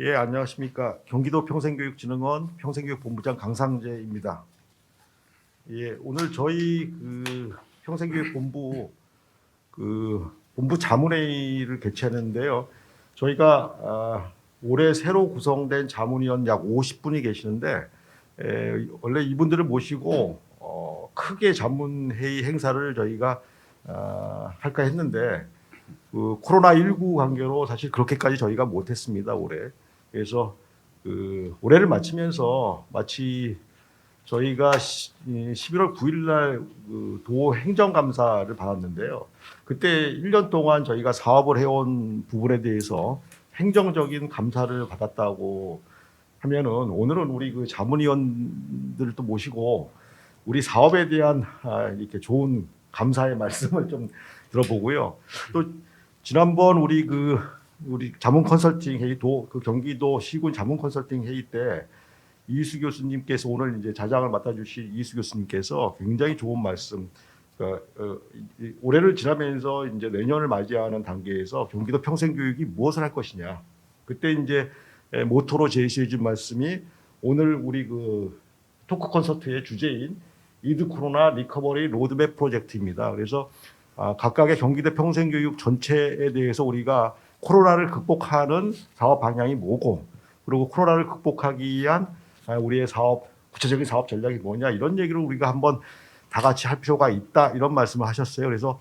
예, 안녕하십니까. 경기도 평생교육진흥원 평생교육본부장 강상재입니다. 예, 오늘 저희 평생교육본부 본부 자문회의를 개최하는데요. 저희가 올해 새로 구성된 자문위원 약 50분이 계시는데 원래 이분들을 모시고 크게 자문회의 행사를 저희가 할까 했는데 코로나19 관계로 사실 그렇게까지 저희가 못했습니다 올해. 그래서 올해를 마치면서 마치 저희가 11월 9일 날도 행정감사를 받았는데요. 그때 1년 동안 저희가 사업을 해온 부분에 대해서 행정적인 감사를 받았다고 하면은 오늘은 우리 자문위원들을 또 모시고 우리 사업에 대한 이렇게 좋은 감사의 말씀을 좀 들어보고요. 또 지난번 우리 자문 컨설팅 회의도 경기도 시군 자문 컨설팅 회의 때 이수 교수님께서 오늘 이제 자장을 맡아주실 이수 교수님께서 굉장히 좋은 말씀. 올해를 지나면서 이제 내년을 맞이하는 단계에서 경기도 평생교육이 무엇을 할 것이냐. 그때 이제 모토로 제시해준 말씀이 오늘 우리 토크 콘서트의 주제인 이드 코로나 리커버리 로드맵 프로젝트입니다. 그래서 각각의 경기도 평생교육 전체에 대해서 우리가 코로나를 극복하는 사업 방향이 뭐고, 그리고 코로나를 극복하기 위한 우리의 구체적인 사업 전략이 뭐냐, 이런 얘기를 우리가 한번 다 같이 할 필요가 있다, 이런 말씀을 하셨어요. 그래서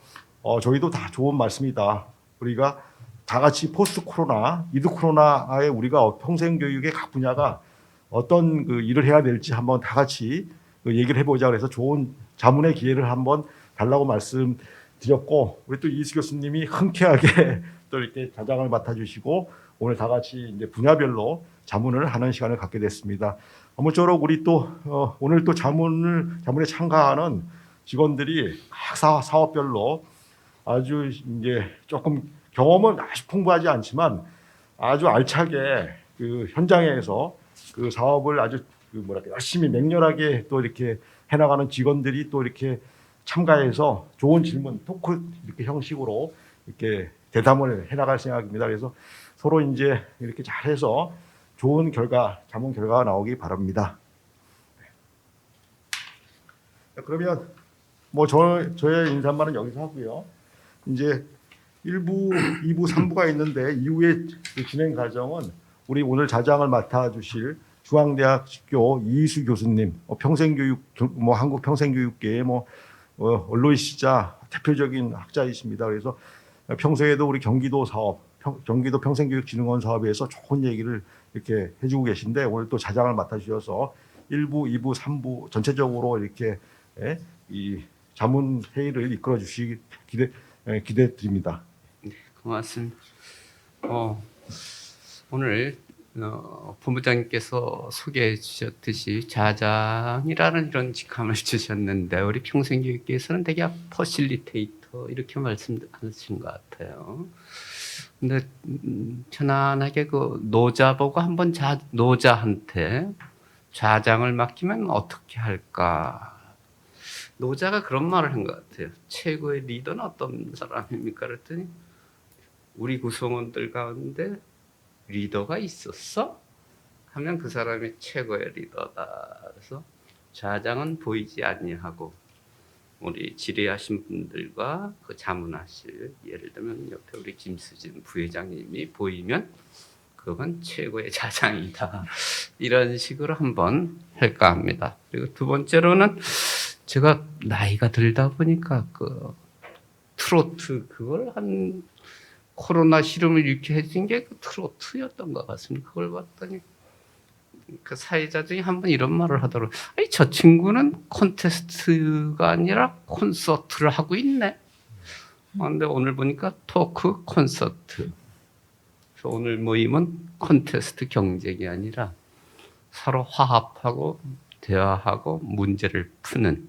저희도 다 좋은 말씀이다. 우리가 다 같이 포스트 코로나, 이드 코로나에 우리가 평생교육의 각 분야가 어떤 일을 해야 될지 한번 다 같이 얘기를 해보자. 그래서 좋은 자문의 기회를 한번 달라고 말씀드렸고, 우리 또 이수 교수님이 흔쾌하게 또 이렇게 자장을 맡아주시고 오늘 다 같이 이제 분야별로 자문을 하는 시간을 갖게 됐습니다. 아무쪼록 우리 또 오늘 또 자문에 참가하는 직원들이 각 사업별로 아주 이제 조금 경험은 아주 풍부하지 않지만 아주 알차게 현장에서 사업을 아주 열심히 맹렬하게 또 이렇게 해나가는 직원들이 또 이렇게 참가해서 좋은 질문 토크 이렇게 형식으로 이렇게 대담을 해나갈 생각입니다. 그래서 서로 이제 이렇게 잘해서 좋은 자문 결과가 나오기 바랍니다. 그러면 저의 인사말은 여기서 하고요. 이제 1부, 2부, 3부가 있는데 이후에 진행 과정은 우리 오늘 자장을 맡아주실 중앙대학교 이수 교수님, 평생교육 한국 평생교육계의 언론시자 대표적인 학자이십니다. 그래서 평소에도 우리 경기도 평생교육진흥원 사업에서 좋은 얘기를 이렇게 해주고 계신데 오늘 또 자장을 맡아주셔서 1부, 2부, 3부 전체적으로 이렇게 이 자문 회의를 이끌어 주시기 기대 드립니다. 네, 고맙습니다. 오늘 본부장님께서 소개해 주셨듯이 자장이라는 이런 직함을 주셨는데 우리 평생교육계에서는 되게 퍼실리테이터 이렇게 말씀하신 것 같아요. 근데 편안하게 노자보고 한번 노자한테 좌장을 맡기면 어떻게 할까? 노자가 그런 말을 한 것 같아요. 최고의 리더는 어떤 사람입니까? 그랬더니 우리 구성원들 가운데 리더가 있었어? 하면 그 사람이 최고의 리더다. 그래서 좌장은 보이지 아니하고 우리 질의하신 분들과 자문하실, 예를 들면 옆에 우리 김수진 부회장님이 보이면 그건 최고의 자장이다. 이런 식으로 한번 할까 합니다. 그리고 두 번째로는 제가 나이가 들다 보니까 트로트 그걸 코로나 시름을 일으켜 해준 게 트로트였던 것 같습니다. 그걸 봤더니 사회자 중에 한 분 이런 말을 하더라고요. 아니, 저 친구는 콘테스트가 아니라 콘서트를 하고 있네. 그런데 오늘 보니까 토크 콘서트. 그래서 오늘 모임은 콘테스트 경쟁이 아니라 서로 화합하고 대화하고 문제를 푸는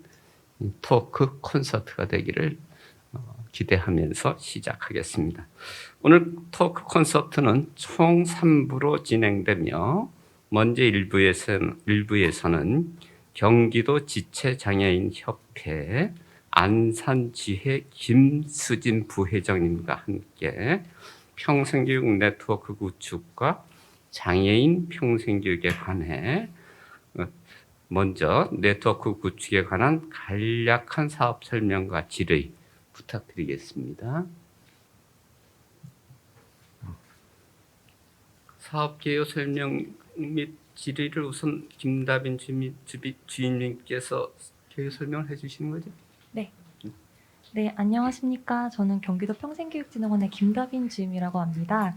토크 콘서트가 되기를 기대하면서 시작하겠습니다. 오늘 토크 콘서트는 총 3부로 진행되며 먼저 1부에서는 경기도 지체장애인협회 안산지회 김수진 부회장님과 함께 평생교육 네트워크 구축과 장애인 평생교육에 관해 먼저 네트워크 구축에 관한 간략한 사업 설명과 질의 부탁드리겠습니다. 사업 개요 설명 및 질의를 우선 김다빈 주임님께서 개요 설명을 해주시는 거죠? 네, 안녕하십니까. 저는 경기도 평생교육진흥원의 김다빈 주임이라고 합니다.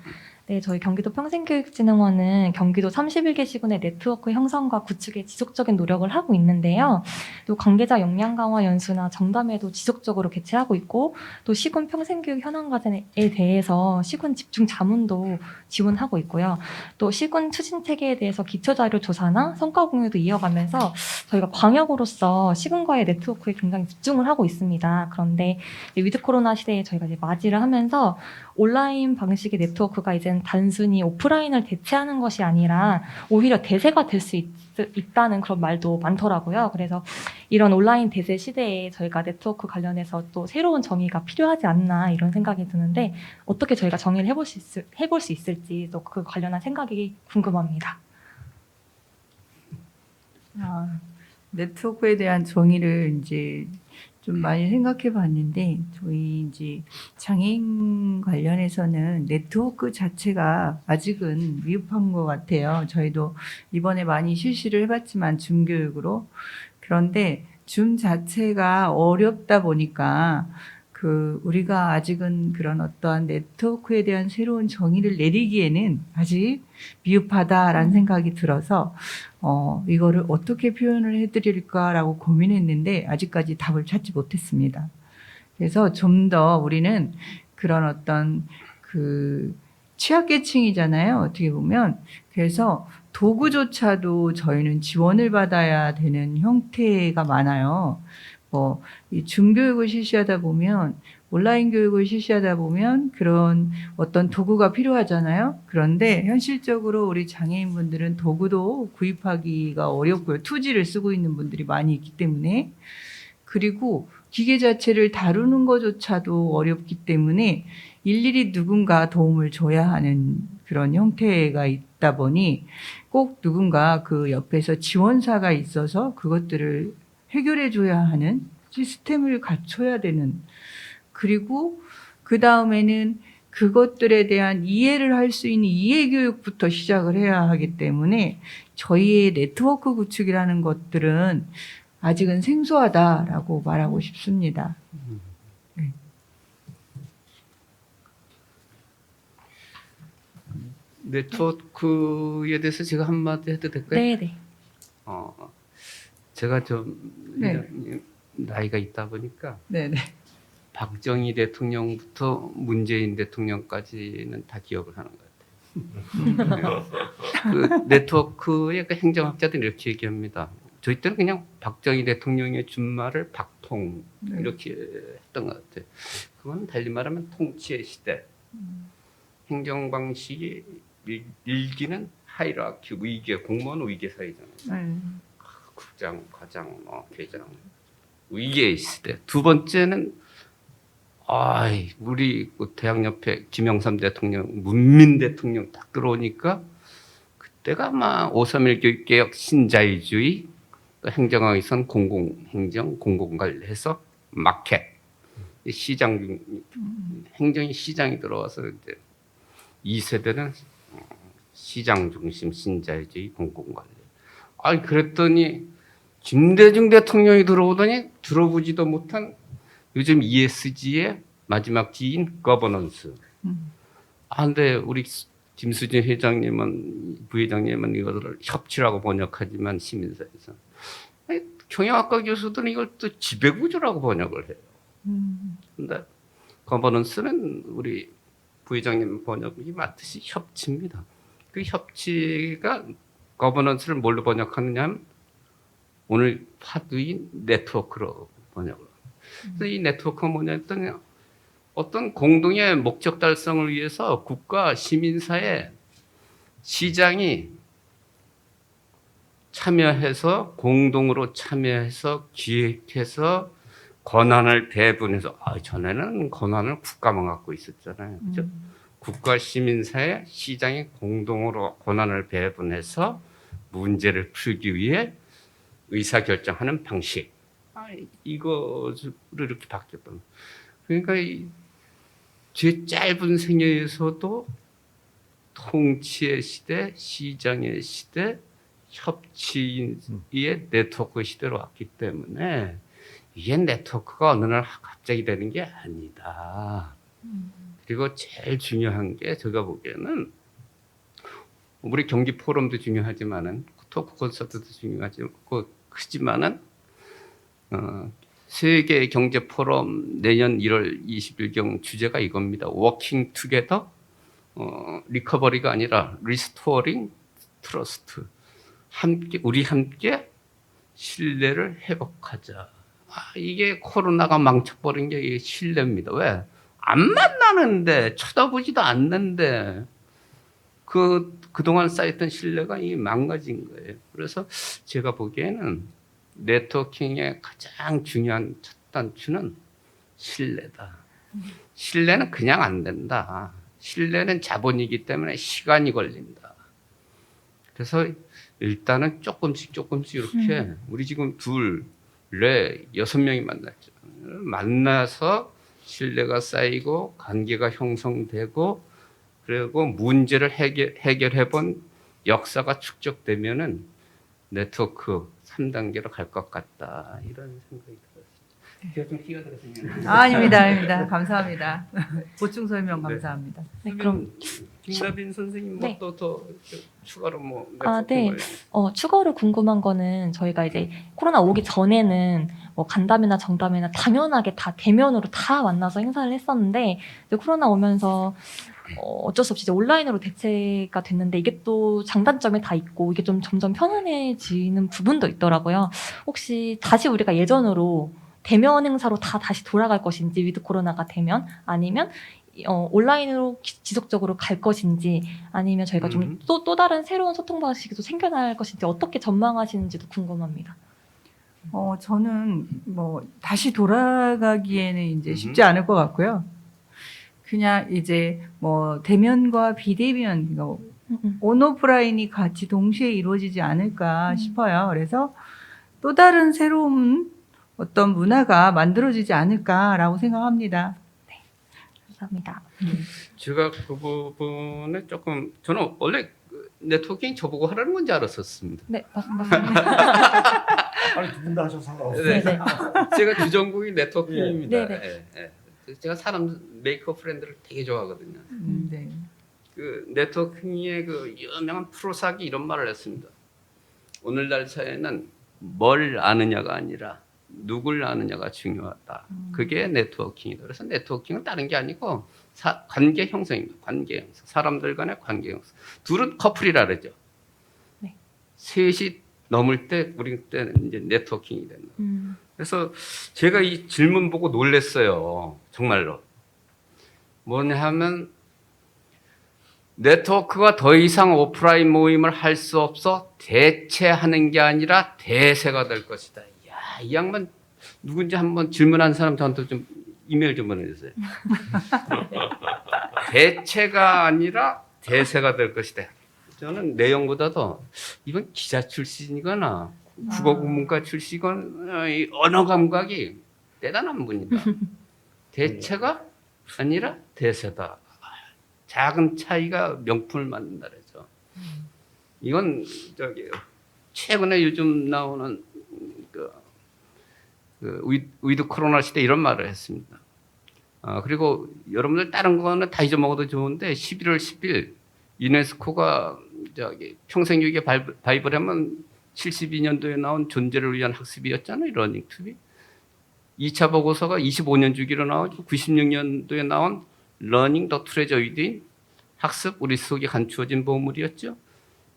네, 저희 경기도 평생교육진흥원은 경기도 31개 시군의 네트워크 형성과 구축에 지속적인 노력을 하고 있는데요. 또 관계자 역량 강화 연수나 정담회도 지속적으로 개최하고 있고, 또 시군 평생교육 현황 과제에 대해서 시군 집중 자문도 지원하고 있고요. 또 시군 추진 체계에 대해서 기초 자료 조사나 성과 공유도 이어가면서 저희가 광역으로서 시군과의 네트워크에 굉장히 집중을 하고 있습니다. 그런데 위드 코로나 시대에 저희가 이제 맞이를 하면서 온라인 방식의 네트워크가 이제는 단순히 오프라인을 대체하는 것이 아니라 오히려 대세가 될 수 있다는 그런 말도 많더라고요. 그래서 이런 온라인 대세 시대에 저희가 네트워크 관련해서 또 새로운 정의가 필요하지 않나 이런 생각이 드는데 어떻게 저희가 정의를 해볼 수 있을지 또 그 관련한 생각이 궁금합니다. 네트워크에 대한 정의를 이제 좀 많이 생각해 봤는데, 저희 이제 장애인 관련해서는 네트워크 자체가 아직은 미흡한 것 같아요. 저희도 이번에 많이 실시를 해봤지만 줌 교육으로. 그런데 줌 자체가 어렵다 보니까 우리가 아직은 그런 어떠한 네트워크에 대한 새로운 정의를 내리기에는 아직 미흡하다라는 생각이 들어서 이거를 어떻게 표현을 해드릴까라고 고민했는데 아직까지 답을 찾지 못했습니다. 그래서 좀 더 우리는 그런 어떤 취약계층이잖아요. 어떻게 보면. 그래서 도구조차도 저희는 지원을 받아야 되는 형태가 많아요. 이 줌교육을 실시하다 보면, 온라인 교육을 실시하다 보면 그런 어떤 도구가 필요하잖아요. 그런데 현실적으로 우리 장애인분들은 도구도 구입하기가 어렵고요. 2G를 쓰고 있는 분들이 많이 있기 때문에. 그리고 기계 자체를 다루는 것조차도 어렵기 때문에 일일이 누군가 도움을 줘야 하는 그런 형태가 있다 보니 꼭 누군가 그 옆에서 지원사가 있어서 그것들을 해결해 줘야 하는 시스템을 갖춰야 되는, 그리고 그 다음에는 그것들에 대한 이해를 할 수 있는 이해 교육부터 시작을 해야 하기 때문에 저희의 네트워크 구축이라는 것들은 아직은 생소하다라고 말하고 싶습니다. 네. 네트워크에 대해서 제가 한마디 해도 될까요? 네. 제가 좀 네. 나이가 있다 보니까 네네. 박정희 대통령부터 문재인 대통령까지는 다 기억을 하는 것 같아요. 그 네트워크의 그 행정학자들이 이렇게 얘기합니다. 저희 때는 그냥 박정희 대통령의 준말을 박통 이렇게 했던 것 같아요. 그건 달리 말하면 통치의 시대. 행정 방식이 일기는 하이라키, 위계, 공무원 위계 사회잖아요. 국장, 과장, 회장, 위계의 시대. 두 번째는 우리 대학 옆에 김영삼 대통령, 문민 대통령 딱 들어오니까 그때가 아마 5.31 교육개혁 신자유주의, 또 행정학에선 공공행정, 공공관리해서 마켓, 시장, 행정이 시장이 들어와서 이제 2세대는 시장 중심 신자유주의 공공관리. 그랬더니 김대중 대통령이 들어오더니 들어보지도 못한 요즘 ESG의 마지막 G인 거버넌스. 근데 우리 김수진 회장님은, 부회장님은 이것을 협치라고 번역하지만 시민사에서 경영학과 교수들은 이걸 또 지배구조라고 번역을 해요. 근데 거버넌스는 우리 부회장님 번역이 맞듯이 협치입니다. 그 협치가 거버넌스를 뭘로 번역하느냐 하면 오늘 화두인 네트워크로 번역을 합니다. 그래서 이 네트워크가 뭐냐 했더니 어떤 공동의 목적 달성을 위해서 국가, 시민사회, 시장이 참여해서 공동으로 참여해서 기획해서 권한을 배분해서 전에는 권한을 국가만 갖고 있었잖아요. 그죠? 국가 시민사회 시장이 공동으로 권한을 배분해서 문제를 풀기 위해 의사결정하는 방식. 이거를 이렇게 바뀌었던. 그러니까 제 짧은 생애에서도 통치의 시대, 시장의 시대, 협치의 네트워크 시대로 왔기 때문에 이게 네트워크가 어느 날 갑자기 되는 게 아니다. 그리고 제일 중요한 게 제가 보기에는 우리 경기 포럼도 중요하지만은 토크 콘서트도 크지만은 세계 경제 포럼 내년 1월 20일경 주제가 이겁니다. 워킹 투게더 리커버리가 아니라 리스토어링 트러스트. 우리 함께 신뢰를 회복하자. 이게 코로나가 망쳐버린 게 이게 신뢰입니다. 왜? 안 만나는데 쳐다보지도 않는데 그동안 쌓였던 신뢰가 이 망가진 거예요. 그래서 제가 보기에는 네트워킹의 가장 중요한 첫 단추는 신뢰다. 신뢰는 그냥 안 된다. 신뢰는 자본이기 때문에 시간이 걸린다. 그래서 일단은 조금씩 이렇게 우리 지금 2, 4, 6명이 만났죠. 만나서 신뢰가 쌓이고 관계가 형성되고 그리고 문제를 해결해 본 역사가 축적되면은 네트워크 3단계로 갈 것 같다. 이런 생각이 들었습니다. 제가 좀 끼가 들었습니다. 아닙니다. 감사합니다. 보충 설명 감사합니다. 네, 그럼 김다빈 선생님 네. 뭐 또 더 추가로 뭐 네. 추가로 궁금한 거는 저희가 이제 코로나 오기 전에는 뭐 간담회나 정담회나 당연하게 다 대면으로 다 만나서 행사를 했었는데 이제 코로나 오면서 어쩔 수 없이 이제 온라인으로 대체가 됐는데 이게 또 장단점이 다 있고 이게 좀 점점 편안해지는 부분도 있더라고요. 혹시 다시 우리가 예전으로 대면 행사로 다시 돌아갈 것인지 위드 코로나가 되면 아니면 온라인으로 지속적으로 갈 것인지 아니면 저희가 좀 또 다른 새로운 소통 방식이 또 생겨날 것인지 어떻게 전망하시는지도 궁금합니다. 저는 뭐 다시 돌아가기에는 이제 쉽지 않을 것 같고요. 그냥 이제 뭐 대면과 비대면, 온오프라인이 같이 동시에 이루어지지 않을까 싶어요. 그래서 또 다른 새로운 어떤 문화가 만들어지지 않을까라고 생각합니다. 감사합니다. 제가 그 부분에 조금 저는 원래 네트워킹 저보고 하라는 건지 알았었습니다. 네, 맞습니다. 아니 두 분 다 하셔서 상관없어요. 네. 네. 제가 주전공이 네트워킹입니다. 네, 예. 제가 사람 메이크업 프렌드를 되게 좋아하거든요. 네. 그 네트워킹의 그 유명한 프로사기 이런 말을 했습니다. 오늘날 사회는 뭘 아느냐가 아니라 누굴 아느냐가 중요하다. 그게 네트워킹이다. 그래서 네트워킹은 다른 게 아니고 관계 형성입니다. 관계 형성. 사람들 간의 관계 형성. 둘은 커플이라 그러죠. 네. 셋이 넘을 때 우리 때는 이제 네트워킹이 된다. 그래서 제가 이 질문 보고 놀랐어요. 정말로. 뭐냐 하면 네트워크가 더 이상 오프라인 모임을 할 수 없어 대체하는 게 아니라 대세가 될 것이다. 야, 이 양반 누군지 한번 질문한 사람 저한테 좀 이메일 좀 보내주세요. 대체가 아니라 대세가 될 것이다. 저는 내용보다도 이건 기자 출신이거나 국어국문과 출신이거나 이 언어 감각이 대단한 분이다. 대체가 아니라 대세다. 작은 차이가 명품을 만든다 그래서 이건 최근에 요즘 나오는 위드 코로나 시대 이런 말을 했습니다. 그리고 여러분들 다른 거는 다 잊어먹어도 좋은데 11월 10일 유네스코가 평생교육에 바이블하면 72년도에 나온 존재를 위한 학습이었잖아요. 러닝 투비. 2차 보고서가 25년 주기로 나오고 96년도에 나온 러닝 더 트레저 위드인 학습 우리 속에 감추어진 보물이었죠.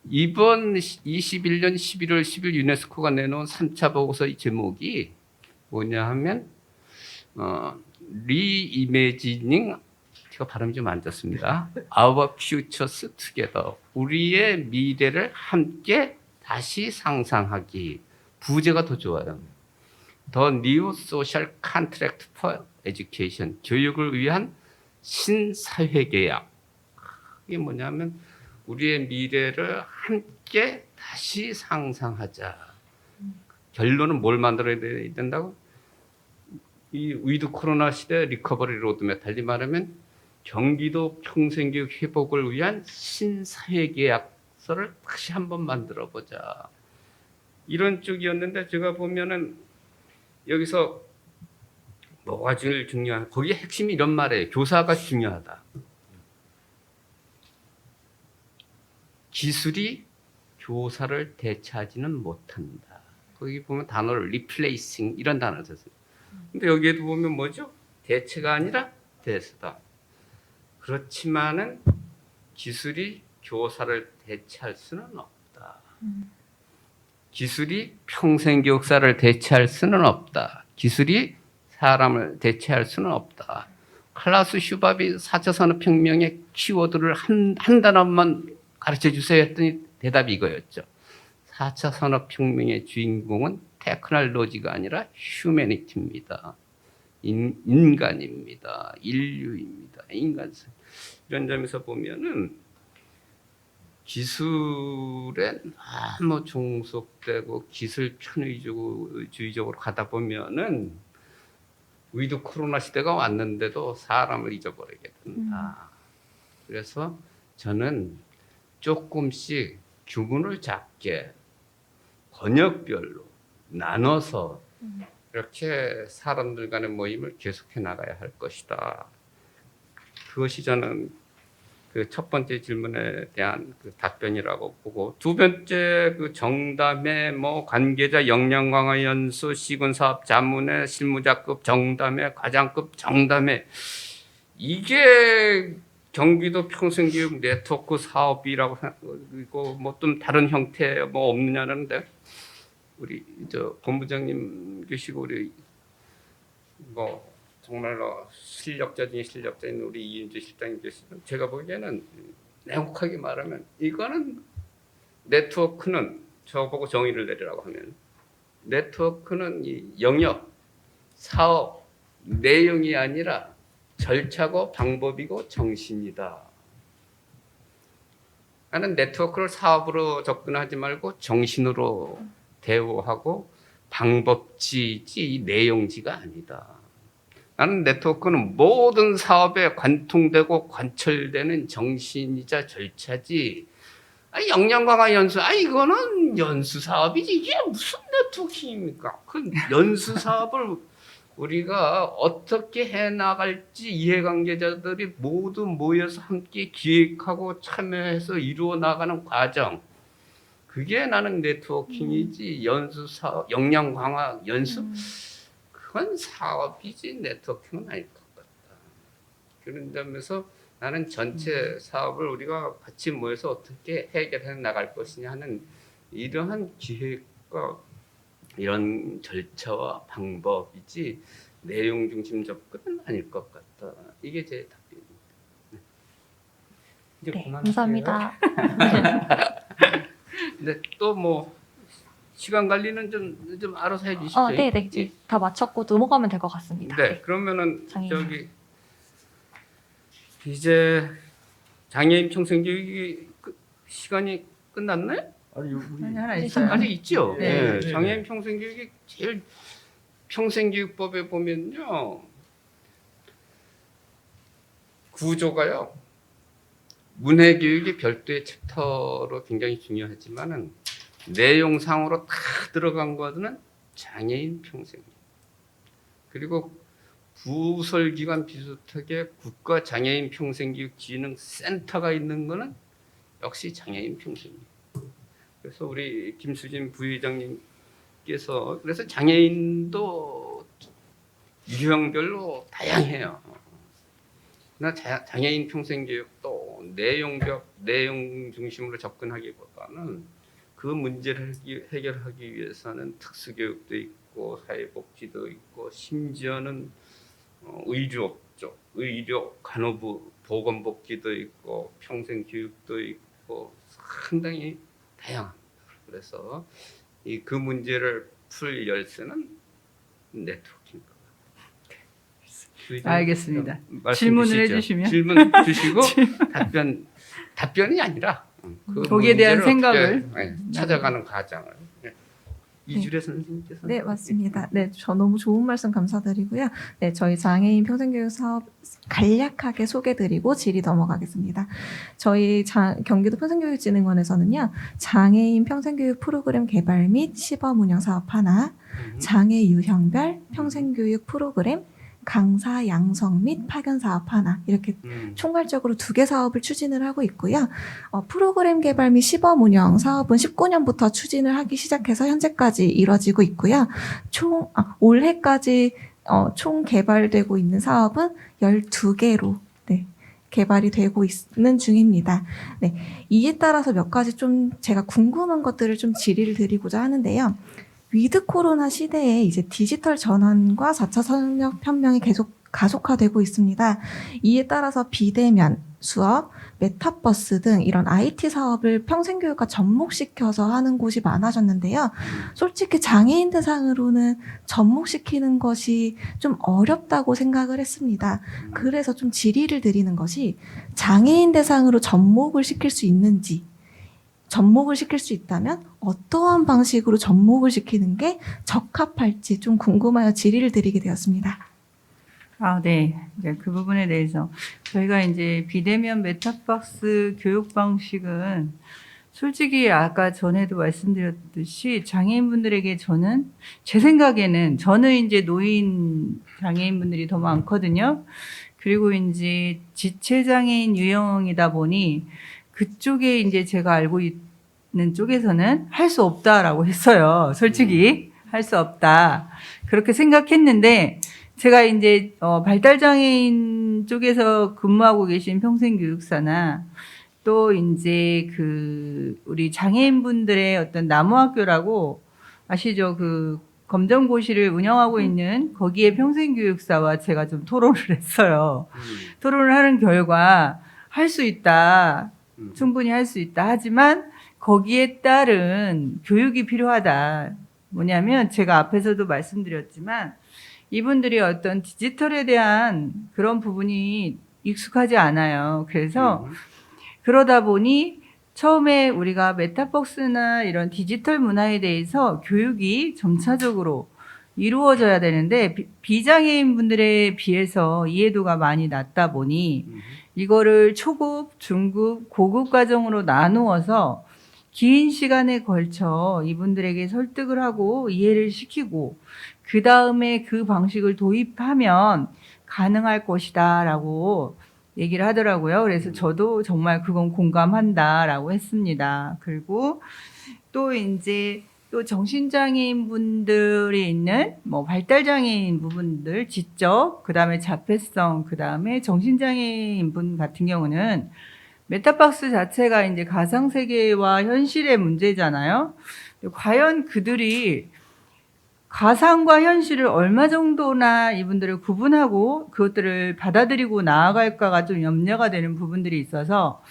이번 21년 11월 10일 유네스코가 내놓은 3차 보고서의 제목이 뭐냐 하면 리이매지닝 제가 발음이 좀 안 좋습니다. Our futures together. 우리의 미래를 함께 다시 상상하기. 부제가 더 좋아요. The new social contract for education. 교육을 위한 신사회계약. 이게 뭐냐면 우리의 미래를 함께 다시 상상하자. 결론은 뭘 만들어야 된다고? 이 위드 코로나 시대 리커버리 로드맵, 달리 말하면 경기도 평생교육 회복을 위한 신사회계약서를 다시 한번 만들어 보자. 이런 쪽이었는데 제가 보면은 여기서 뭐가 제일 중요한, 거기에 핵심이 이런 말이에요. 교사가 중요하다. 기술이 교사를 대체하지는 못한다. 거기 보면 단어를 replacing 이런 단어를 썼어요. 근데 여기에도 보면 뭐죠? 대체가 아니라 대세다. 그렇지만은 기술이 교사를 대체할 수는 없다. 기술이 평생교육사를 대체할 수는 없다. 기술이 사람을 대체할 수는 없다. 클라우스 슈밥이 4차 산업혁명의 키워드를 한 단어만 가르쳐 주세요 했더니 대답이 이거였죠. 4차 산업혁명의 주인공은 테크놀로지가 아니라 휴머니티입니다. 인간입니다. 인류입니다. 인간성. 이런 점에서 보면은 기술에 너무 종속되고 기술 편의주의적으로 가다 보면은 위드 코로나 시대가 왔는데도 사람을 잊어버리게 된다. 그래서 저는 조금씩 규모를 작게 번역별로 나눠서 이렇게 사람들 간의 모임을 계속해 나가야 할 것이다. 그것이 저는 그 첫 번째 질문에 대한 그 답변이라고 보고, 두 번째 그 정담회 뭐 관계자 역량 강화 연수 시군 사업 자문회 실무자급 정담회 과장급 정담회, 이게 경기도 평생교육 네트워크 사업이라고 그리고 뭐 좀 다른 형태 뭐 없느냐는데, 우리 저 본부장님 계시고 우리 뭐 정말로 실력자 중에 실력자인 우리 이인주 실장님 계시면, 제가 보기에는 냉혹하게 말하면 이거는 네트워크는, 저보고 정의를 내리라고 하면 네트워크는 이 영역, 사업, 내용이 아니라 절차고 방법이고 정신이다. 나는 네트워크를 사업으로 접근하지 말고 정신으로 대우하고 방법지지 내용지가 아니다. 나는 네트워크는 모든 사업에 관통되고 관철되는 정신이자 절차지. 역량 강화 연수, 이거는 연수 사업이지 이게 무슨 네트워킹입니까? 그 연수 사업을 우리가 어떻게 해나갈지 이해관계자들이 모두 모여서 함께 기획하고 참여해서 이루어 나가는 과정, 그게 나는 네트워킹이지. 연수 사업, 역량 강화 연수, 그건 사업이지 네트워킹은 아닐 것 같다. 그런 점에서 나는 전체 사업을 우리가 같이 모여서 어떻게 해결해 나갈 것이냐 하는 이러한 기획과 이런 절차와 방법이지 내용 중심 접근은 아닐 것 같다. 이게 제 답변입니다. 이제 네, 그만할게요. 감사합니다. 근데 또 뭐 시간 관리는 좀 알아서 해주십시오. 네, 이제 다 마쳤고 넘어가면 될 것 같습니다. 네, 그러면은 장애인. 저기 이제 장애인 평생교육이 시간이 끝났나요? 아니 우리 하나 네, 있어요. 아직 있죠. 네. 네. 장애인 평생교육이 제일 평생교육법에 보면요, 구조가요, 문해교육이 별도의 챕터로 굉장히 중요하지만은 내용상으로 다 들어간 거는 장애인 평생교육. 그리고 부설기관 비슷하게 국가 장애인 평생교육 진흥센터가 있는 거는 역시 장애인 평생교육. 그래서 우리 김수진 부회장님께서 그래서 장애인도 유형별로 다양해요. 나 장애인 평생교육도 내용 중심으로 접근하기보다는 그 문제를 해결하기 위해서는 특수교육도 있고 사회복지도 있고 심지어는 의료 쪽, 의료, 간호부, 보건복지도 있고 평생교육도 있고 상당히 다양합니다. 그래서 그 문제를 풀 열쇠는 네트워킹인 것 같아요. 알겠습니다. 말씀 질문을 주시죠. 해주시면. 질문 주시고 답변 답변이 아니라 그 거기에 대한 문제를 생각을 어떻게, 찾아가는 과정을 이주래 선생님께서 네, 맞습니다. 네, 저 너무 좋은 말씀 감사드리고요. 네, 저희 장애인 평생교육 사업 간략하게 소개드리고 질의 넘어가겠습니다. 저희 경기도 평생교육진흥원에서는요, 장애인 평생교육 프로그램 개발 및 시범 운영 사업 하나, 장애 유형별 평생교육 프로그램 강사 양성 및 파견 사업 하나 이렇게 총괄적으로 2개 사업을 추진을 하고 있고요. 프로그램 개발 및 시범 운영 사업은 19년부터 추진을 하기 시작해서 현재까지 이뤄지고 있고요. 올해까지 총 개발되고 있는 사업은 12개로 개발이 되고 있는 중입니다. 네, 이에 따라서 몇 가지 좀 제가 궁금한 것들을 좀 질의를 드리고자 하는데요. 위드 코로나 시대에 이제 디지털 전환과 4차 산업혁명이 계속 가속화되고 있습니다. 이에 따라서 비대면 수업, 메타버스 등 이런 IT 사업을 평생교육과 접목시켜서 하는 곳이 많아졌는데요. 솔직히 장애인 대상으로는 접목시키는 것이 좀 어렵다고 생각을 했습니다. 그래서 좀 질의를 드리는 것이 장애인 대상으로 접목을 시킬 수 있는지, 접목을 시킬 수 있다면 어떠한 방식으로 접목을 시키는 게 적합할지 좀 궁금하여 질의를 드리게 되었습니다. 네. 이제 그 부분에 대해서 저희가 이제 비대면 메타버스 교육 방식은 솔직히 아까 전에도 말씀드렸듯이 장애인분들에게 제 생각에는 저는 이제 노인 장애인분들이 더 많거든요. 그리고 이제 지체장애인 유형이다 보니 그쪽에 이제 제가 알고 있는 쪽에서는 할 수 없다라고 했어요. 솔직히 할 수 없다. 그렇게 생각했는데 제가 이제 발달장애인 쪽에서 근무하고 계신 평생교육사나 또 이제 우리 장애인분들의 어떤 나무학교라고 아시죠? 그 검정고시를 운영하고 있는 거기에 평생교육사와 제가 좀 토론을 했어요. 토론을 하는 결과 할 수 있다. 충분히 할 수 있다. 하지만 거기에 따른 교육이 필요하다. 뭐냐면 제가 앞에서도 말씀드렸지만 이분들이 어떤 디지털에 대한 그런 부분이 익숙하지 않아요. 그래서 그러다 보니 처음에 우리가 메타버스나 이런 디지털 문화에 대해서 교육이 점차적으로 이루어져야 되는데 비장애인 분들에 비해서 이해도가 많이 낮다 보니 이거를 초급, 중급, 고급 과정으로 나누어서 긴 시간에 걸쳐 이분들에게 설득을 하고 이해를 시키고 그 다음에 그 방식을 도입하면 가능할 것이다 라고 얘기를 하더라고요. 그래서 저도 정말 그건 공감한다라고 했습니다. 그리고 또 이제 또 정신장애인 분들이 있는 발달장애인 부분들, 지적, 그 다음에 자폐성, 그 다음에 정신장애인 분 같은 경우는 메타버스 자체가 이제 가상세계와 현실의 문제잖아요. 과연 그들이 가상과 현실을 얼마 정도나 이분들을 구분하고 그것들을 받아들이고 나아갈까가 좀 염려가 되는 부분들이 있어서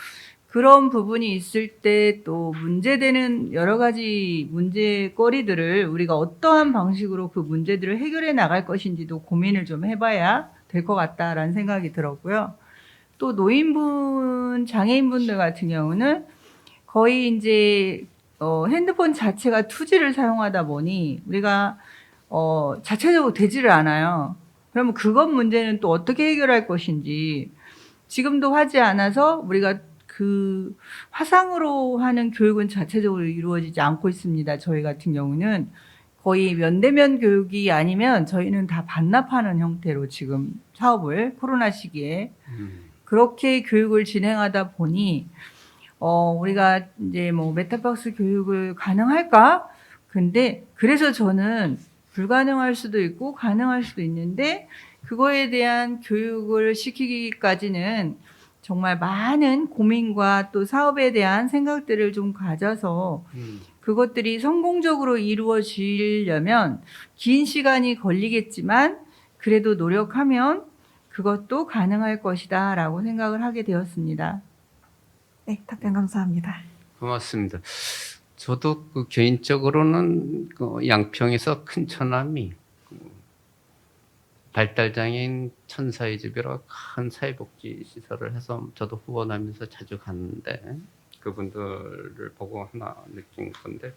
그런 부분이 있을 때 또 문제되는 여러 가지 문제거리들을 우리가 어떠한 방식으로 그 문제들을 해결해 나갈 것인지도 고민을 좀 해봐야 될 것 같다라는 생각이 들었고요. 또 노인분, 장애인분들 같은 경우는 거의 이제 핸드폰 자체가 2G를 사용하다 보니 우리가 자체적으로 되지를 않아요. 그러면 그것 문제는 또 어떻게 해결할 것인지 지금도 하지 않아서 우리가 그 화상으로 하는 교육은 자체적으로 이루어지지 않고 있습니다. 저희 같은 경우는 거의 면대면 교육이 아니면 저희는 다 반납하는 형태로 지금 사업을 코로나 시기에 그렇게 교육을 진행하다 보니 우리가 이제 메타버스 교육을 가능할까? 근데 그래서 저는 불가능할 수도 있고 가능할 수도 있는데 그거에 대한 교육을 시키기까지는 정말 많은 고민과 또 사업에 대한 생각들을 좀 가져서 그것들이 성공적으로 이루어지려면 긴 시간이 걸리겠지만 그래도 노력하면 그것도 가능할 것이다 라고 생각을 하게 되었습니다. 네, 답변 감사합니다. 고맙습니다. 저도 개인적으로는 양평에서 큰 처남이 발달장애인 천사의 집이라 큰 사회복지 시설을 해서 저도 후원하면서 자주 갔는데 그분들을 보고 하나 느낀 건데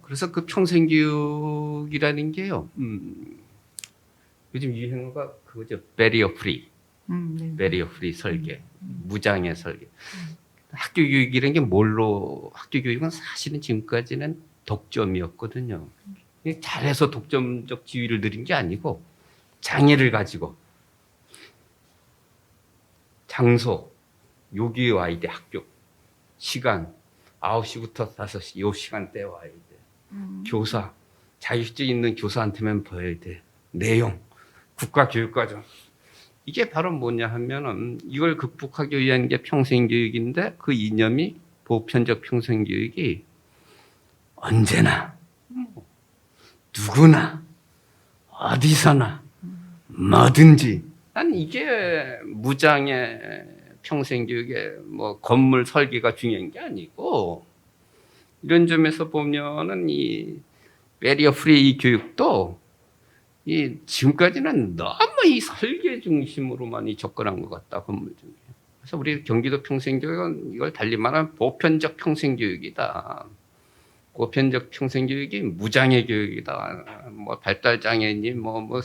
그래서 그 평생교육이라는 게요. 요즘 유행어가 그거죠. 베리어 프리. 네. 베리어 프리 설계. 무장애 설계. 학교 교육이라는 게 뭘로 학교 교육은 사실은 지금까지는 독점이었거든요. 잘해서 독점적 지위를 누린 게 아니고 장애를 가지고 장소, 여기에 와야 돼. 학교 시간 9시부터 5시 요 시간대에 와야 돼. 교사, 자격증 있는 교사한테만 보여야 돼. 내용, 국가교육과정. 이게 바로 뭐냐 하면은 이걸 극복하기 위한 게 평생교육인데 그 이념이 보편적 평생교육이 언제나 누구나 어디서나 뭐든지 난 이게 무장애 평생교육의 뭐 건물 설계가 중요한 게 아니고 이런 점에서 보면은 이 베리어 프리 교육도 이 지금까지는 너무 이 설계 중심으로만 이 접근한 것 같다 건물 중에. 그래서 우리 경기도 평생교육은 이걸 달리 말하면 보편적 평생교육이다. 보편적 평생교육이 무장애 교육이다. 뭐 발달장애인 뭐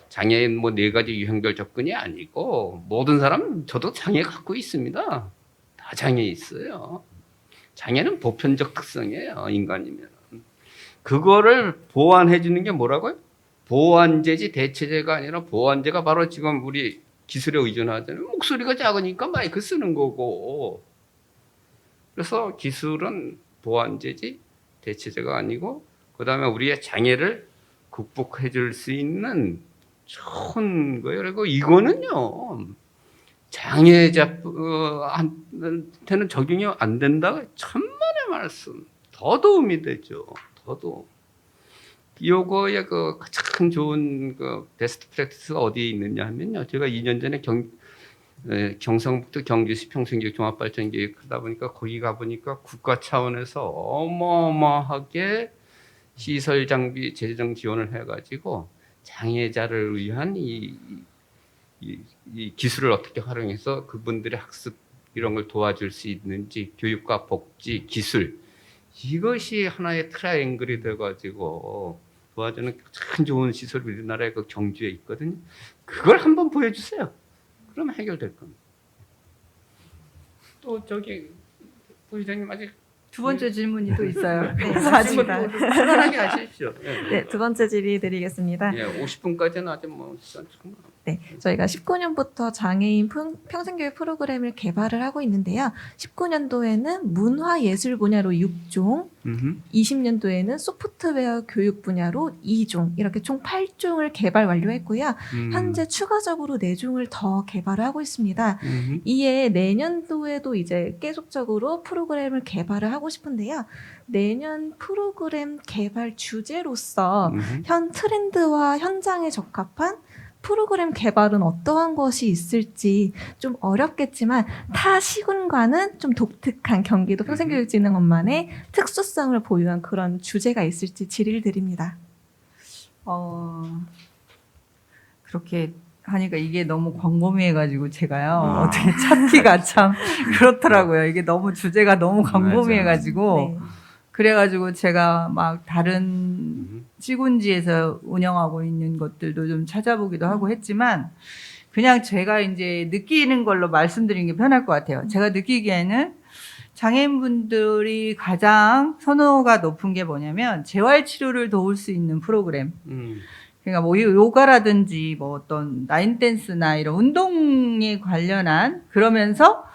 장애인 뭐 4가지 유형별 접근이 아니고 모든 사람 저도 장애 갖고 있습니다. 다 장애 있어요. 장애는 보편적 특성이에요. 인간이면. 그거를 보완해 주는 게 뭐라고요? 보완제지 대체제가 아니라 보완제가 바로 지금 우리 기술에 의존하잖아요. 목소리가 작으니까 마이크 쓰는 거고. 그래서 기술은 보완제지 대체제가 아니고 그다음에 우리의 장애를 극복해 줄 수 있는 좋은 거예요. 그리고 이거는요. 장애자한테는 적용이 안 된다. 천만의 말씀. 더 도움이 되죠. 더도. 요거의 그 가장 좋은 그 베스트 프랙티스가 어디에 있느냐 하면요. 제가 2년 전에 경상북도 경주시 평생교육 종합발전교육 하다 보니까 거기 가보니까 국가 차원에서 어마어마하게 시설 장비 재정 지원을 해가지고 장애자를 위한 이 기술을 어떻게 활용해서 그분들의 학습 이런 걸 도와줄 수 있는지 교육과 복지 기술 이것이 하나의 트라이앵글이 돼가지고 도와주는 참 좋은 시설이 우리나라의 그 경주에 있거든요. 그걸 한번 보여주세요. 그러면 해결될 겁니다. 또 저기 부회장님 아직 두 번째 질문이 또 있어요. 네, 맞습니다. 편안하게 하십시오. 네, 두 번째 질의 드리겠습니다. 예, 50분까지는 아직 뭐 시간 좀 네, 저희가 19년부터 장애인 평생교육 프로그램을 개발을 하고 있는데요. 19년도에는 문화예술 분야로 6종, 20년도에는 소프트웨어 교육 분야로 2종, 이렇게 총 8종을 개발 완료했고요. 현재 추가적으로 4종을 더 개발을 하고 있습니다. 이에 내년도에도 이제 계속적으로 프로그램을 개발을 하고 싶은데요. 내년 프로그램 개발 주제로서 현 트렌드와 현장에 적합한 프로그램 개발은 어떠한 것이 있을지 좀 어렵겠지만 타 시군과는 좀 독특한 경기도 평생교육진흥원만의 특수성을 보유한 그런 주제가 있을지 질의를 드립니다. 그렇게 하니까 이게 너무 광범위해가지고 제가요 어떻게 찾기가 참 그렇더라고요. 이게 너무 주제가 너무 광범위해가지고 네. 그래가지고 제가 막 다른 시군지에서 운영하고 있는 것들도 좀 찾아보기도 하고 했지만 그냥 제가 이제 느끼는 걸로 말씀드리는 게 편할 것 같아요. 제가 느끼기에는 장애인분들이 가장 선호가 높은 게 뭐냐면 재활치료를 도울 수 있는 프로그램. 그러니까 뭐 요가라든지 뭐 어떤 라인 댄스나 이런 운동에 관련한 그러면서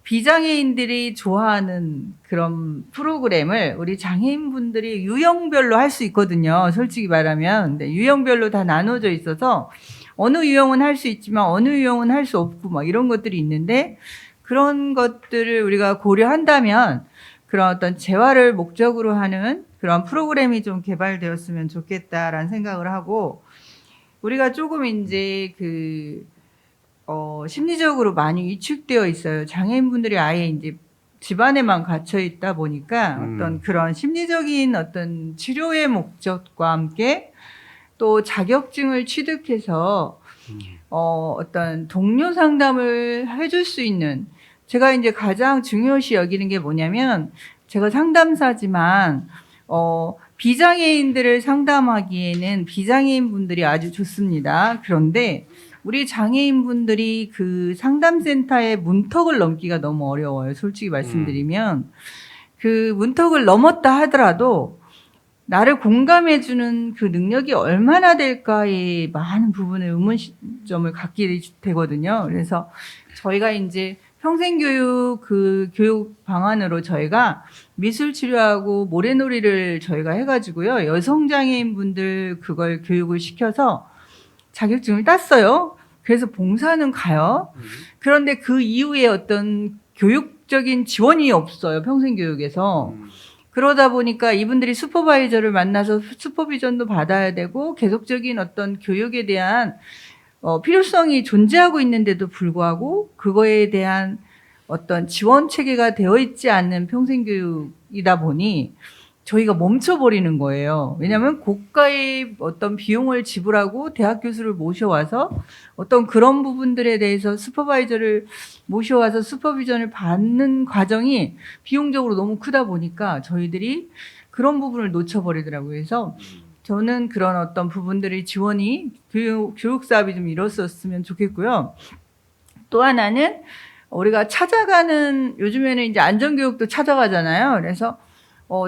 비장애인들이 좋아하는 그런 프로그램을 우리 장애인분들이 유형별로 할 수 있거든요. 솔직히 말하면. 근데 유형별로 다 나눠져 있어서 어느 유형은 할 수 있지만 어느 유형은 할 수 없고 막 이런 것들이 있는데 그런 것들을 우리가 고려한다면 그런 어떤 재활을 목적으로 하는 그런 프로그램이 좀 개발되었으면 좋겠다라는 생각을 하고 우리가 조금 이제 심리적으로 많이 위축되어 있어요. 장애인분들이 아예 이제 집안에만 갇혀 있다 보니까 어떤 그런 심리적인 어떤 치료의 목적과 함께 또 자격증을 취득해서 어떤 동료 상담을 해줄 수 있는, 제가 이제 가장 중요시 여기는 게 뭐냐면, 제가 상담사지만 비장애인들을 상담하기에는 비장애인 분들이 아주 좋습니다. 그런데 우리 장애인 분들이 그 상담센터의 문턱을 넘기가 너무 어려워요. 솔직히 말씀드리면 그 문턱을 넘었다 하더라도 나를 공감해주는 그 능력이 얼마나 될까에 많은 부분에 의문점을 갖게 되거든요. 그래서 저희가 이제 평생교육 그 교육 방안으로 저희가 미술 치료하고 모래놀이를 저희가 해가지고요. 여성장애인 분들 그걸 교육을 시켜서 자격증을 땄어요. 그래서 봉사는 가요. 그런데 그 이후에 어떤 교육적인 지원이 없어요. 평생교육에서. 그러다 보니까 이분들이 슈퍼바이저를 만나서 슈퍼비전도 받아야 되고 계속적인 어떤 교육에 대한 필요성이 존재하고 있는데도 불구하고 그거에 대한 어떤 지원 체계가 되어 있지 않는 평생교육이다 보니 저희가 멈춰버리는 거예요. 왜냐하면 고가의 어떤 비용을 지불하고 대학 교수를 모셔와서 어떤 그런 부분들에 대해서 슈퍼바이저를 모셔와서 슈퍼비전을 받는 과정이 비용적으로 너무 크다 보니까 저희들이 그런 부분을 놓쳐버리더라고요. 그래서 저는 그런 어떤 부분들의 지원이 교육 사업이 좀 이뤘었으면 좋겠고요. 또 하나는 우리가 찾아가는, 요즘에는 이제 안전교육도 찾아가잖아요. 그래서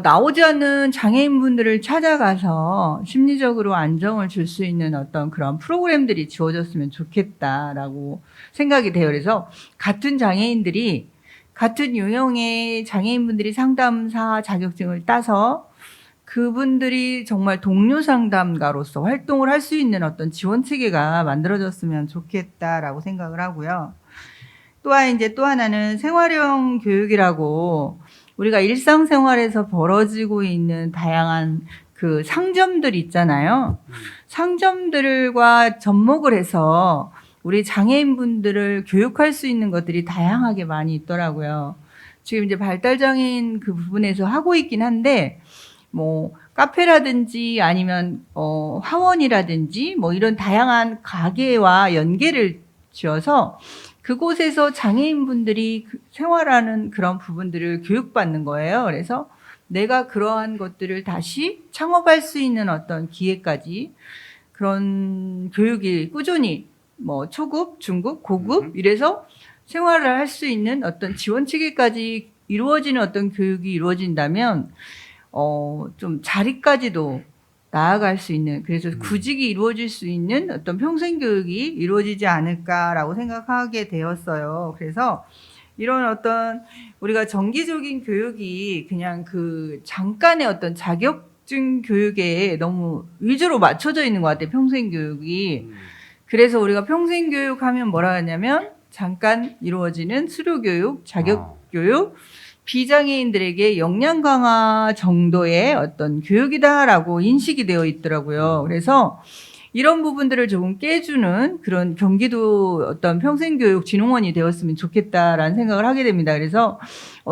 나오지 않는 장애인분들을 찾아가서 심리적으로 안정을 줄 수 있는 어떤 그런 프로그램들이 주어졌으면 좋겠다라고 생각이 돼요. 그래서 같은 장애인들이, 같은 유형의 장애인분들이 상담사 자격증을 따서 그분들이 정말 동료 상담가로서 활동을 할 수 있는 어떤 지원 체계가 만들어졌으면 좋겠다라고 생각을 하고요. 또한 이제 또 하나는 생활형 교육이라고 우리가 일상생활에서 벌어지고 있는 다양한 그 상점들 있잖아요. 상점들과 접목을 해서 우리 장애인분들을 교육할 수 있는 것들이 다양하게 많이 있더라고요. 지금 이제 발달장애인 그 부분에서 하고 있긴 한데, 뭐 카페라든지 아니면 화원이라든지 뭐 이런 다양한 가게와 연계를 지어서 그곳에서 장애인분들이 생활하는 그런 부분들을 교육받는 거예요. 그래서 내가 그러한 것들을 다시 창업할 수 있는 어떤 기회까지 그런 교육이 꾸준히 뭐 초급, 중급, 고급 이래서 생활을 할 수 있는 어떤 지원 체계까지 이루어지는 어떤 교육이 이루어진다면 좀 자리까지도 나아갈 수 있는, 그래서 구직이 이루어질 수 있는 어떤 평생교육이 이루어지지 않을까라고 생각하게 되었어요. 그래서 이런 어떤 우리가 정기적인 교육이 그냥 그 잠깐의 어떤 자격증 교육에 너무 위주로 맞춰져 있는 것 같아요. 평생교육이. 그래서 우리가 평생교육 하면 뭐라 하냐면 잠깐 이루어지는 수료교육, 자격교육, 비장애인들에게 역량 강화 정도의 어떤 교육이다라고 인식이 되어 있더라고요. 그래서 이런 부분들을 조금 깨주는 그런 경기도 어떤 평생교육진흥원이 되었으면 좋겠다라는 생각을 하게 됩니다. 그래서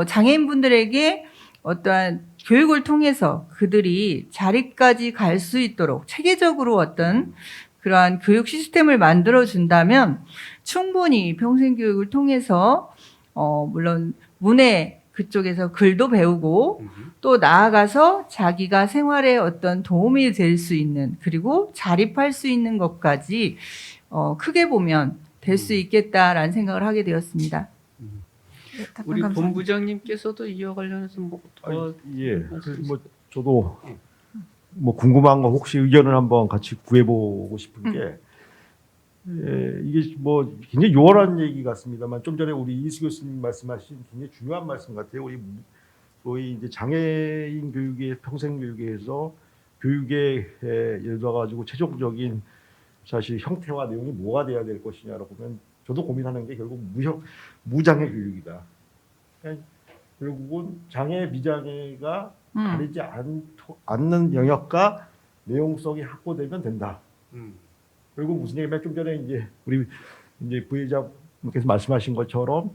장애인분들에게 어떠한 교육을 통해서 그들이 자리까지 갈 수 있도록 체계적으로 어떤 그러한 교육 시스템을 만들어준다면 충분히 평생교육을 통해서 물론 문해 그쪽에서 글도 배우고 또 나아가서 자기가 생활에 어떤 도움이 될 수 있는, 그리고 자립할 수 있는 것까지 크게 보면 될 수 있겠다라는 생각을 하게 되었습니다. 네, 답변 우리 감사합니다. 본부장님께서도 이와 관련해서 뭐 예. 뭐 저도 뭐 궁금한 거 혹시 의견을 한번 같이 구해보고 싶은 게 이게 뭐 굉장히 요원한 얘기 같습니다만 좀 전에 우리 이수 교수님 말씀하신 굉장히 중요한 말씀 같아요. 우리 소위 이제 장애인 교육의 평생 교육에서 교육에 예를 들어 가지고 최종적인 사실 형태와 내용이 뭐가 돼야 될 것이냐라고 보면 저도 고민하는 게 결국 무장애 교육이다. 그러니까 결국은 장애 비장애가 가리지 않는 영역과 내용성이 확보되면 된다. 그리고 무슨 얘기냐면 좀 전에 이제 우리 이제 부회장님께서 말씀하신 것처럼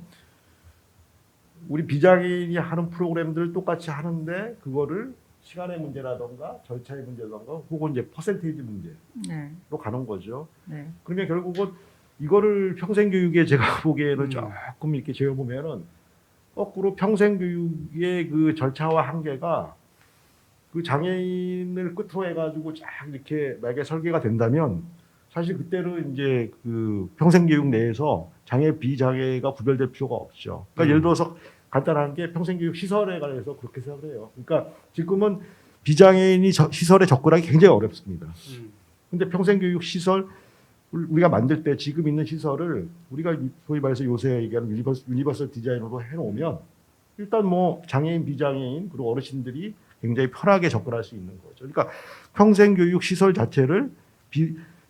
우리 비장애인이 하는 프로그램들을 똑같이 하는데 그거를 시간의 문제라던가 절차의 문제라던가 혹은 이제 퍼센테이지 문제로 네. 가는 거죠. 네. 그러면 결국은 이거를 평생교육에 제가 보기에는 음. 조금 이렇게 재어보면은 거꾸로 평생교육의 그 절차와 한계가 그 장애인을 끝으로 해가지고 쫙 이렇게 만약에 설계가 된다면 사실 그때는 이제 그 평생교육 내에서 장애 비장애가 구별될 필요가 없죠. 그러니까 예를 들어서 간단한 게 평생교육 시설에 관해서 그렇게 생각을 해요. 그러니까 지금은 비장애인이 시설에 접근하기 굉장히 어렵습니다. 근데 평생교육 시설 우리가 만들 때 지금 있는 시설을 우리가 소위 말해서 요새 얘기하는 유니버설 디자인으로 해놓으면 일단 뭐 장애인, 비장애인 그리고 어르신들이 굉장히 편하게 접근할 수 있는 거죠. 그러니까 평생교육 시설 자체를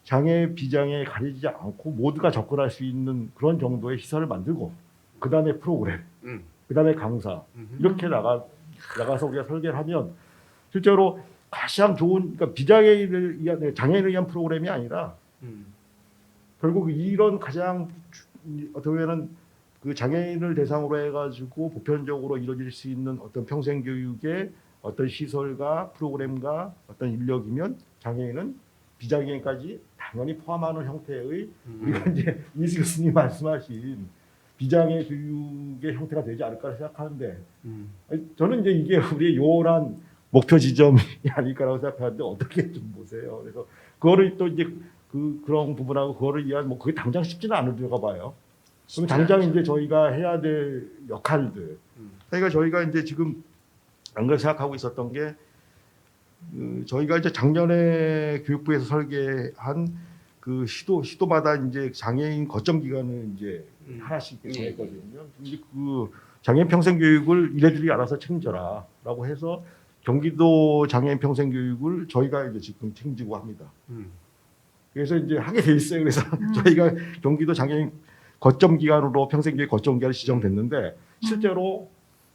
장애, 비장애 가리지 않고 모두가 접근할 수 있는 그런 정도의 시설을 만들고 그 다음에 프로그램, 그 다음에 강사 이렇게 나가서 우리가 설계를 하면 실제로 가장 좋은 그러니까 비장애인을 위한 장애인을 위한 프로그램이 아니라 결국 이런 가장 어떻게 보면은 그 장애인을 대상으로 해가지고 보편적으로 이루어질 수 있는 어떤 평생 교육의 어떤 시설과 프로그램과 어떤 인력이면 장애인은 비장애인까지 당연히 포함하는 형태의 우리가 이제 이수 교수님 말씀하신 비장애 교육의 형태가 되지 않을까 생각하는데 저는 이제 이게 우리의 요원한 목표 지점이 아닐까라고 생각하는데 어떻게 좀 보세요. 그래서 그거를 또 이제 그런 부분하고 그거를 위한 뭐 그게 당장 쉽지는 않을 가 봐요. 그럼 당장 이제 저희가 해야 될 역할들. 그러니까 저희가 이제 지금 안 그래 생각하고 있었던 게 저희가 이제 작년에 교육부에서 설계한 그 시도마다 이제 장애인 거점 기간을 이제 하나씩 했거든요. 근데 그 장애인 평생 교육을 이래들이 알아서 책임져라라고 해서 경기도 장애인 평생 교육을 저희가 이제 지금 책임지고 합니다. 그래서 이제 하게 돼 있어요. 그래서 저희가 경기도 장애인 거점 기관으로 평생 교육 거점 기관이 지정됐는데 실제로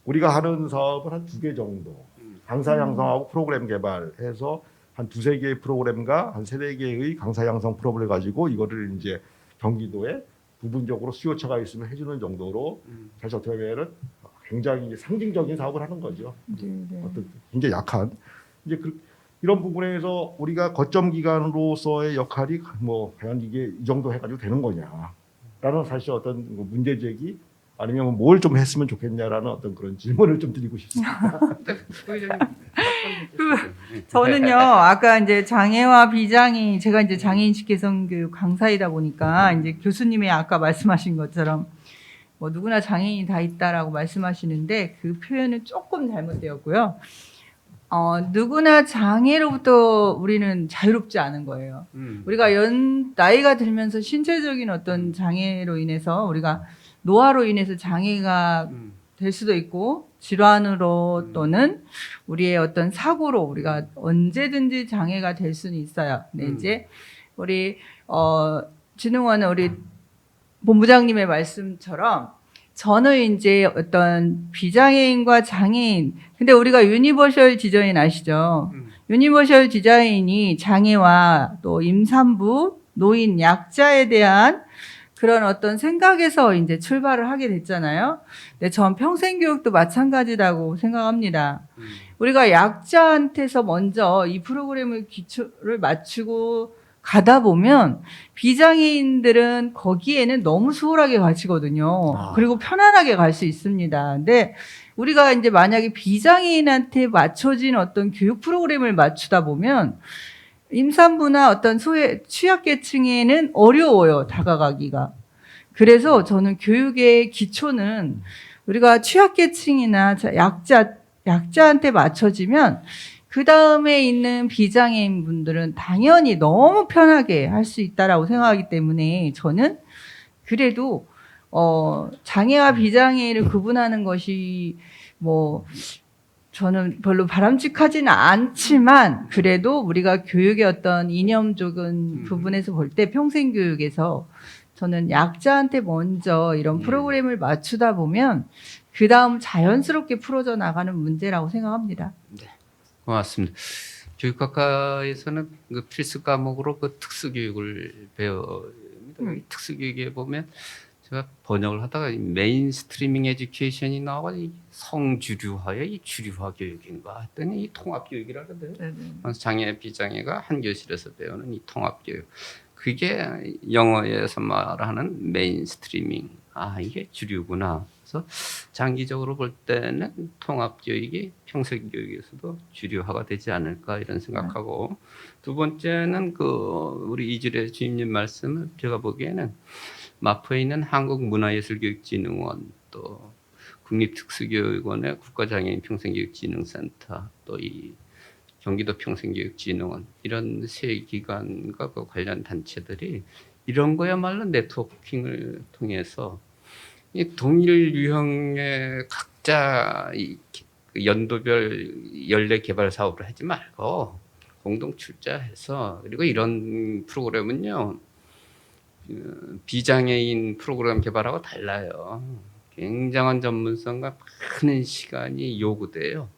우리가 하는 사업은 한 2개 정도 강사 양성하고 프로그램 개발해서 한 2-3개의 프로그램과 한 3-4개의 강사 양성 프로그램을 가지고 이거를 이제 경기도에 부분적으로 수요처가 있으면 해주는 정도로 사실 어떻게 보면은 굉장히 상징적인 사업을 하는 거죠. 네. 어떤 굉장히 약한 이제 이런 부분에서 우리가 거점 기관으로서의 역할이 뭐 과연 이게 이 정도 해가지고 되는 거냐라는 사실 어떤 문제 제기 아니면 뭘 좀 했으면 좋겠냐라는 어떤 그런 질문을 좀 드리고 싶습니다. 저는요, 아까 이제 장애와 비장애, 제가 이제 장애인식 개선교육 강사이다 보니까 이제 교수님이 아까 말씀하신 것처럼 뭐 누구나 장애인이 다 있다라고 말씀하시는데 그 표현은 조금 잘못되었고요. 누구나 장애로부터 우리는 자유롭지 않은 거예요. 우리가 나이가 들면서 신체적인 어떤 장애로 인해서 우리가 노화로 인해서 장애가 될 수도 있고 질환으로 또는 우리의 어떤 사고로 우리가 언제든지 장애가 될 수는 있어요. 근데 이제 우리 진흥원은 우리 본부장님의 말씀처럼 저는 이제 어떤 비장애인과 장애인 근데 우리가 유니버셜 디자인 아시죠? 유니버셜 디자인이 장애와 또 임산부, 노인, 약자에 대한 그런 어떤 생각에서 이제 출발을 하게 됐잖아요. 근데 전 평생교육도 마찬가지라고 생각합니다. 우리가 약자한테서 먼저 이 프로그램을 기초를 맞추고 가다 보면 비장애인들은 거기에는 너무 수월하게 가시거든요. 그리고 편안하게 갈 수 있습니다. 근데 우리가 이제 만약에 비장애인한테 맞춰진 어떤 교육 프로그램을 맞추다 보면 임산부나 어떤 취약계층에는 어려워요, 다가가기가. 그래서 저는 교육의 기초는 우리가 취약계층이나 약자한테 맞춰지면 그 다음에 있는 비장애인 분들은 당연히 너무 편하게 할 수 있다라고 생각하기 때문에 저는 그래도 장애와 비장애를 구분하는 것이 뭐 저는 별로 바람직하지는 않지만 그래도 우리가 교육의 어떤 이념적인 부분에서 볼 때 평생교육에서 저는 약자한테 먼저 이런 프로그램을 맞추다 보면 그 다음 자연스럽게 풀어져 나가는 문제라고 생각합니다. 네, 고맙습니다. 교육학과에서는 그 필수 과목으로 그 특수교육을 배웁니다. 특수교육에 보면 제가 번역을 하다가 메인 스트리밍 에듀케이션이 나와가지고 성주류화야 이 주류화 교육인가 했더니 이 통합 교육이라 그러대요. 네네. 그래서 장애 비장애가 한 교실에서 배우는 이 통합 교육. 그게 영어에서 말하는 메인 스트리밍. 아 이게 주류구나. 그래서 장기적으로 볼 때는 통합 교육이 평생 교육에서도 주류화가 되지 않을까 이런 생각하고 두 번째는 그 우리 이주래 주임님 말씀을 제가 보기에는 마포에 있는 한국문화예술교육진흥원 또 국립특수교육원의 국가장애인 평생교육진흥센터 또 이 경기도 평생교육진흥원 이런 세 기관과 그 관련 단체들이 이런 거야말로 네트워킹을 통해서 이 동일 유형의 각자 이 연도별 연례 개발 사업을 하지 말고 공동 출자해서 그리고 이런 프로그램은요 비장애인 프로그램 개발하고 달라요. 굉장한 전문성과 많은 시간이 요구돼요.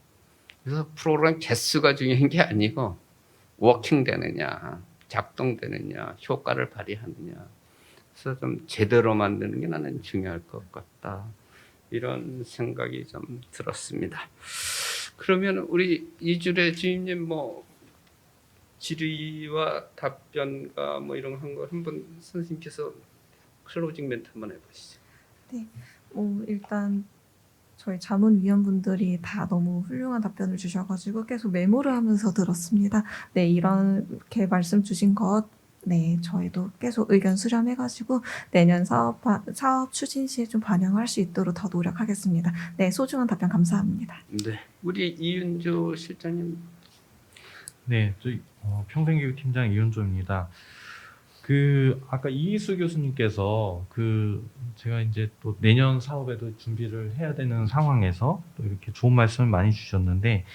그래서 프로그램 개수가 중요한 게 아니고 워킹되느냐, 작동되느냐, 효과를 발휘하느냐. 그래서 좀 제대로 만드는 게 나는 중요할 것 같다. 이런 생각이 좀 들었습니다. 그러면 우리 이주래 주임님 뭐 질의와 답변과 뭐 이런 거 한번 선생님께서 클로징 멘트 한번 해보시죠. 일단 저희 자문위원분들이 다 너무 훌륭한 답변을 주셔가지고 계속 메모를 하면서 들었습니다. 네, 이렇게 말씀 주신 것, 네, 저희도 계속 의견 수렴해가지고 내년 사업 추진 시에 좀 반영할 수 있도록 더 노력하겠습니다. 네, 소중한 답변 감사합니다. 네, 우리 이윤조 실장님. 네, 저희 평생교육팀장 이윤조입니다. 아까 이희수 교수님께서 제가 이제 또 내년 사업에도 준비를 해야 되는 상황에서 또 이렇게 좋은 말씀을 많이 주셨는데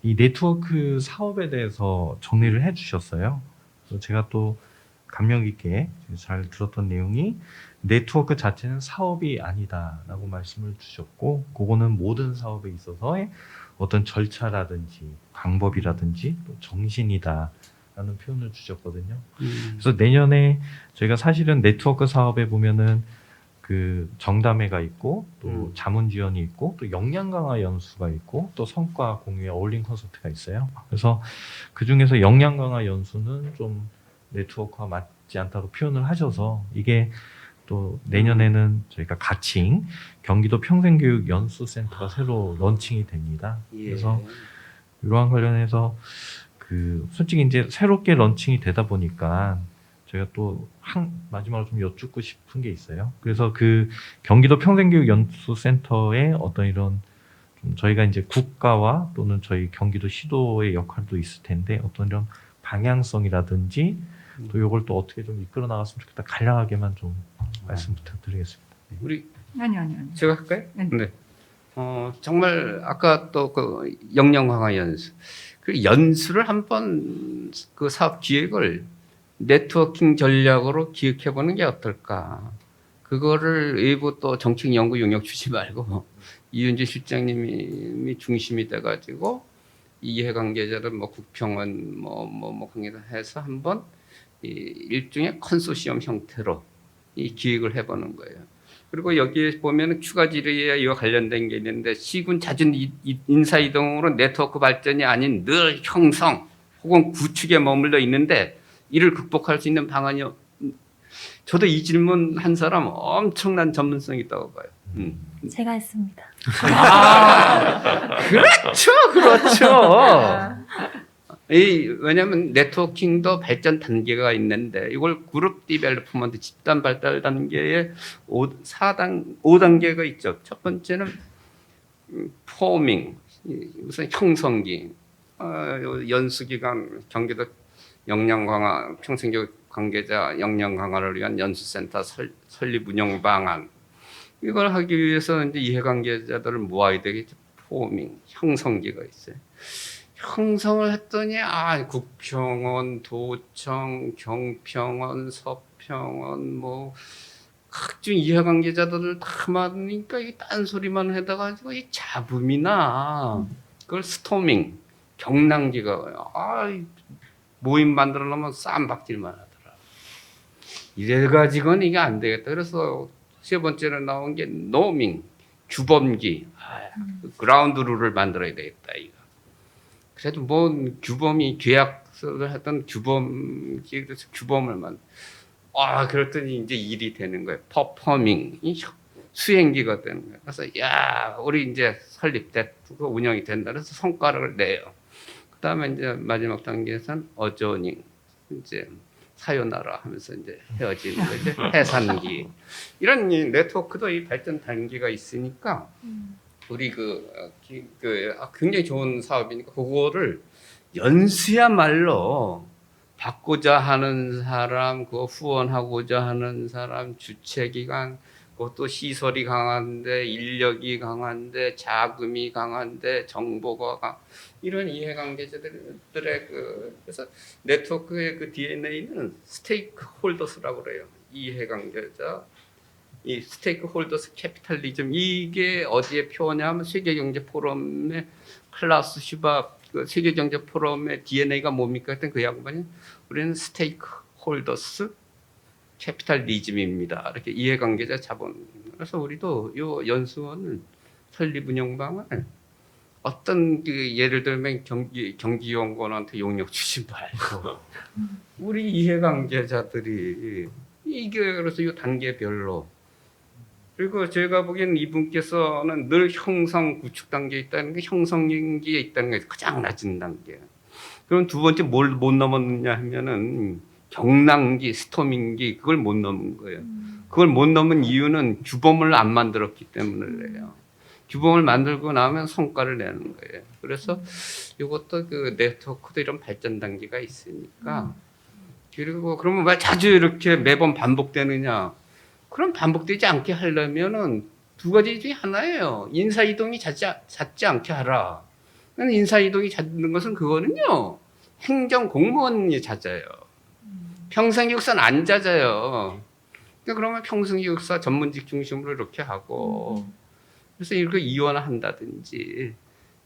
이 네트워크 사업에 대해서 정리를 해주셨어요. 그래서 제가 또 감명 깊게 잘 들었던 내용이 네트워크 자체는 사업이 아니다라고 말씀을 주셨고 그거는 모든 사업에 있어서의 어떤 절차라든지 방법이라든지 또 정신이다. 라는 표현을 주셨거든요. 그래서 내년에 저희가 사실은 네트워크 사업에 보면은 그 정담회가 있고 또 자문 지원이 있고 또 역량 강화 연수가 있고 또 성과 공유의 어울림 콘서트가 있어요. 그래서 그 중에서 역량 강화 연수는 좀 네트워크와 맞지 않다고 표현을 하셔서 이게 또 내년에는 저희가 가칭 경기도 평생교육 연수센터가 새로 런칭이 됩니다. 그래서 이러한 관련해서 솔직히 이제 새롭게 런칭이 되다 보니까 제가 또 마지막으로 좀 여쭙고 싶은 게 있어요. 그래서 경기도 평생교육연수센터의 어떤 이런 좀 저희가 이제 국가와 또는 저희 경기도 시도의 역할도 있을 텐데 어떤 이런 방향성이라든지 또 이걸 또 어떻게 좀 이끌어 나갔으면 좋겠다. 간략하게만 좀 말씀 부탁드리겠습니다. 우리 아니요. 제가 할까요? 네. 정말 아까 또 그 역량 강화 연수 그 연수를 한번 그 사업 기획을 네트워킹 전략으로 기획해 보는 게 어떨까? 그거를 외부 또 정책 연구 용역 주지 말고 이윤주 실장님이 중심이 돼가지고 이해관계자들 뭐 국평원 뭐 관계자 해서 한번 이 일종의 컨소시엄 형태로 이 기획을 해보는 거예요. 그리고 여기에 보면 추가 질의에 이와 관련된 게 있는데 시군 잦은 인사 이동으로 네트워크 발전이 아닌 늘 형성 혹은 구축에 머물러 있는데 이를 극복할 수 있는 방안이 저도 이 질문 한 사람 엄청난 전문성이 있다고 봐요. 제가 했습니다. 그렇죠. 왜냐하면 네트워킹도 발전 단계가 있는데 이걸 그룹 디벨롭먼트 집단 발달 단계에 5단계가 있죠. 첫 번째는 포밍, 우선 형성기, 연수기간 경기도 역량 강화, 평생교육 관계자 역량 강화를 위한 연수센터 설립 운영 방안. 이걸 하기 위해서 이제 이해관계자들을 모아야 되겠죠. 포밍, 형성기가 있어요. 형성을 했더니 국평원, 도청, 경평원, 서평원 뭐 각종 이해관계자들을 다 많으니까 이 딴소리만 해다가지고 이 잡음이나 그걸 스토밍, 경랑기가 모임 만들어 놓으면 쌈박질만 하더라. 이래가지고는 이게 안 되겠다. 그래서 세 번째로 나온 게 노밍, 규범기. 그라운드 룰을 만들어야 되겠다 이거. 그래도 뭐 규범이 계약서를 하던 규범기 그래서 규범을 그랬더니 이제 일이 되는 거예요. 퍼포밍, 수행기가 되는 거예요. 그래서 야 우리 이제 설립됐고 운영이 된다. 그래서 성과를 내요. 그다음에 이제 마지막 단계에서는 어조닝, 이제 사요나라 하면서 이제 헤어지는 거 이제 해산기. 이런 이 네트워크도 이 발전 단계가 있으니까 우리 굉장히 좋은 사업이니까 그거를 연수야말로 받고자 하는 사람, 그 후원하고자 하는 사람, 주체기관, 그것도 시설이 강한데 인력이 강한데 자금이 강한데 정보가 이런 이해관계자들의 그래서 네트워크의 그 DNA는 스테이크홀더스라고 그래요. 이해관계자, 이 스테이크홀더스 캐피탈리즘 이게 어디에 표냐면 세계경제포럼의 클라우스 슈밥 그 세계경제포럼의 DNA가 뭡니까? 했던 그 양반이 우리는 스테이크홀더스 캐피탈리즘입니다. 이렇게 이해관계자 자본. 그래서 우리도 요 연수원을 설립 운영방을 어떤 예를 들면 경기연구원한테 용역 주지 말고 우리 이해관계자들이 이게 그래서 이 단계별로 그리고 제가 보기에는 이분께서는 늘 형성 구축 단계에 있다는 게 형성기에 있다는 게 가장 낮은 단계. 그럼 두 번째 뭘 못 넘었느냐 하면은 경랑기, 스토밍기 그걸 못 넘은 거예요. 그걸 못 넘은 이유는 규범을 안 만들었기 때문이래요. 규범을 만들고 나면 성과를 내는 거예요. 그래서 이것도 그 네트워크도 이런 발전 단계가 있으니까 그리고 그러면 왜 자주 이렇게 매번 반복되느냐? 그럼 반복되지 않게 하려면은 두 가지 중에 하나예요. 인사이동이 잦지 않게 하라. 인사이동이 잦는 것은 그거는요. 행정 공무원이 잦아요. 평생교육사는 안 잦아요. 그러면 평생교육사 전문직 중심으로 이렇게 하고 그래서 이렇게 이원한다든지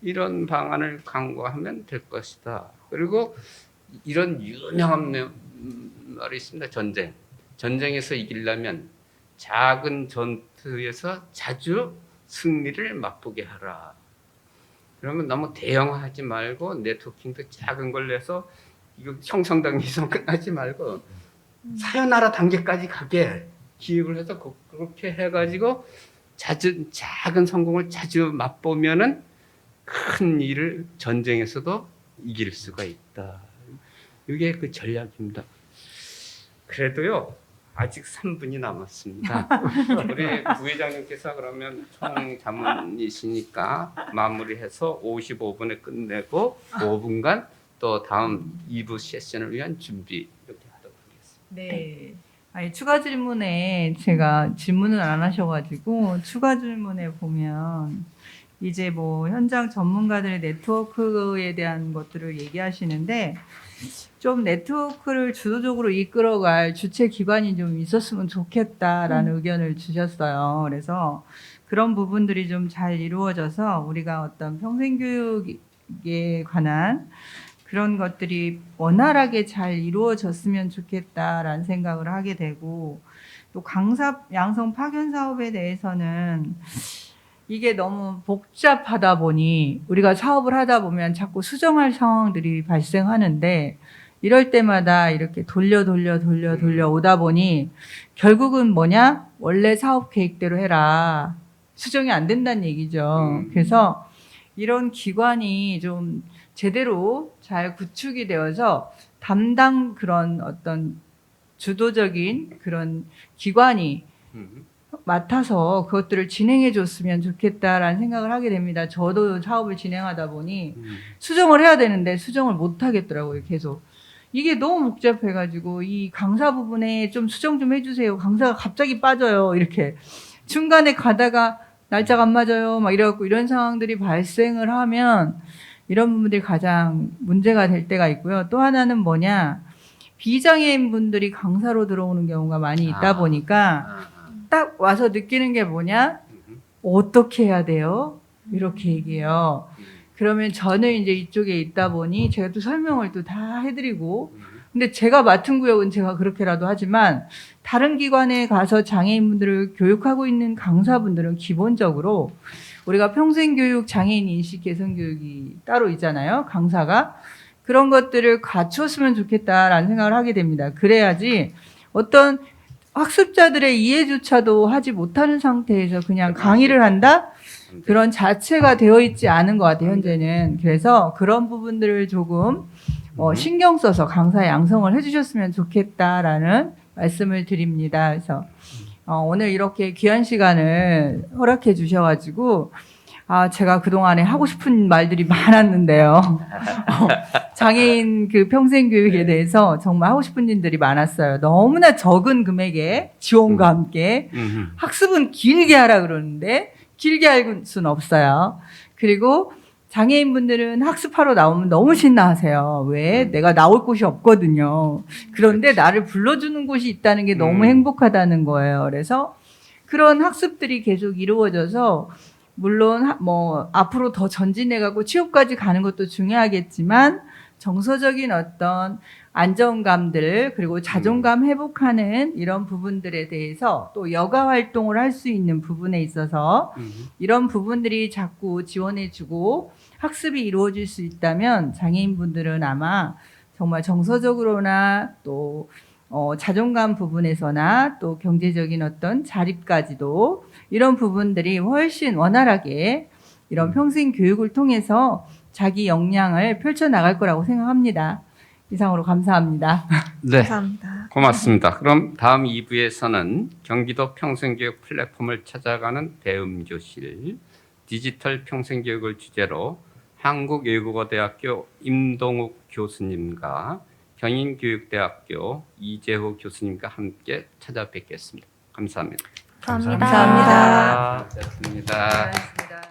이런 방안을 강구하면 될 것이다. 그리고 이런 유명한 말이 있습니다. 전쟁에서 이기려면 작은 전투에서 자주 승리를 맛보게 하라. 그러면 너무 대형화하지 말고 네트워킹도 작은 걸 내서 이거 형성 단계에서 끝나지 말고 사요나라 단계까지 가게 기획을 해서 그렇게 해가지고 작은 성공을 자주 맛보면은 큰 일을 전쟁에서도 이길 수가 있다. 이게 그 전략입니다. 그래도요. 아직 3분이 남았습니다. 우리 부회장님께서 그러면 총 자문이시니까 마무리해서 55분에 끝내고 5분간 또 다음 2부 세션을 위한 준비 이렇게 하도록 하겠습니다. 네. 아니, 추가 질문에 제가 질문을 안 하셔가지고 추가 질문에 보면 이제 뭐 현장 전문가들의 네트워크에 대한 것들을 얘기하시는데 좀 네트워크를 주도적으로 이끌어갈 주체 기관이 좀 있었으면 좋겠다라는 의견을 주셨어요. 그래서 그런 부분들이 좀 잘 이루어져서 우리가 어떤 평생교육에 관한 그런 것들이 원활하게 잘 이루어졌으면 좋겠다라는 생각을 하게 되고 또 강사 양성 파견 사업에 대해서는 이게 너무 복잡하다 보니 우리가 사업을 하다 보면 자꾸 수정할 상황들이 발생하는데 이럴 때마다 이렇게 돌려 오다 보니 결국은 뭐냐? 원래 사업 계획대로 해라. 수정이 안 된다는 얘기죠. 그래서 이런 기관이 좀 제대로 잘 구축이 되어서 담당 그런 어떤 주도적인 그런 기관이 맡아서 그것들을 진행해 줬으면 좋겠다라는 생각을 하게 됩니다. 저도 사업을 진행하다 보니 수정을 해야 되는데 수정을 못 하겠더라고요, 계속. 이게 너무 복잡해가지고 이 강사 부분에 좀 수정 좀 해주세요. 강사가 갑자기 빠져요. 이렇게 중간에 가다가 날짜가 안 맞아요. 막 이래갖고 이런 상황들이 발생을 하면 이런 부분들이 가장 문제가 될 때가 있고요. 또 하나는 뭐냐, 비장애인 분들이 강사로 들어오는 경우가 많이 있다 보니까 딱 와서 느끼는 게 뭐냐, 어떻게 해야 돼요? 이렇게 얘기해요. 그러면 저는 이제 이쪽에 있다 보니 제가 또 설명을 또 다 해드리고 근데 제가 맡은 구역은 제가 그렇게라도 하지만 다른 기관에 가서 장애인분들을 교육하고 있는 강사분들은 기본적으로 우리가 평생교육 장애인 인식 개선 교육이 따로 있잖아요. 강사가. 그런 것들을 갖췄으면 좋겠다라는 생각을 하게 됩니다. 그래야지 어떤 학습자들의 이해조차도 하지 못하는 상태에서 그냥 강의를 한다? 그런 자체가 되어 있지 않은 것 같아요, 현재는. 그래서 그런 부분들을 조금 신경 써서 강사 양성을 해주셨으면 좋겠다라는 말씀을 드립니다. 그래서 오늘 이렇게 귀한 시간을 허락해 주셔가지고 제가 그동안에 하고 싶은 말들이 많았는데요. 장애인 그 평생교육에 대해서 정말 하고 싶은 일들이 많았어요. 너무나 적은 금액의 지원과 함께 학습은 길게 하라 그러는데 길게 할 수는 없어요. 그리고 장애인분들은 학습하러 나오면 너무 신나하세요. 왜? 내가 나올 곳이 없거든요. 그런데 나를 불러주는 곳이 있다는 게 너무 행복하다는 거예요. 그래서 그런 학습들이 계속 이루어져서 물론 뭐 앞으로 더 전진해가고 취업까지 가는 것도 중요하겠지만 정서적인 어떤 안정감들 그리고 자존감 회복하는 이런 부분들에 대해서 또 여가 활동을 할 수 있는 부분에 있어서 이런 부분들이 자꾸 지원해주고 학습이 이루어질 수 있다면 장애인분들은 아마 정말 정서적으로나 또 자존감 부분에서나 또 경제적인 어떤 자립까지도 이런 부분들이 훨씬 원활하게 이런 평생 교육을 통해서 자기 역량을 펼쳐나갈 거라고 생각합니다. 이상으로 감사합니다. 네, 감사합니다. 고맙습니다. 그럼 다음 2부에서는 경기도 평생교육 플랫폼을 찾아가는 배움교실 디지털 평생교육을 주제로 한국외국어대학교 임동욱 교수님과 경인교육대학교 이재호 교수님과 함께 찾아뵙겠습니다. 감사합니다. 감사합니다. 감사합니다. 고맙습니다.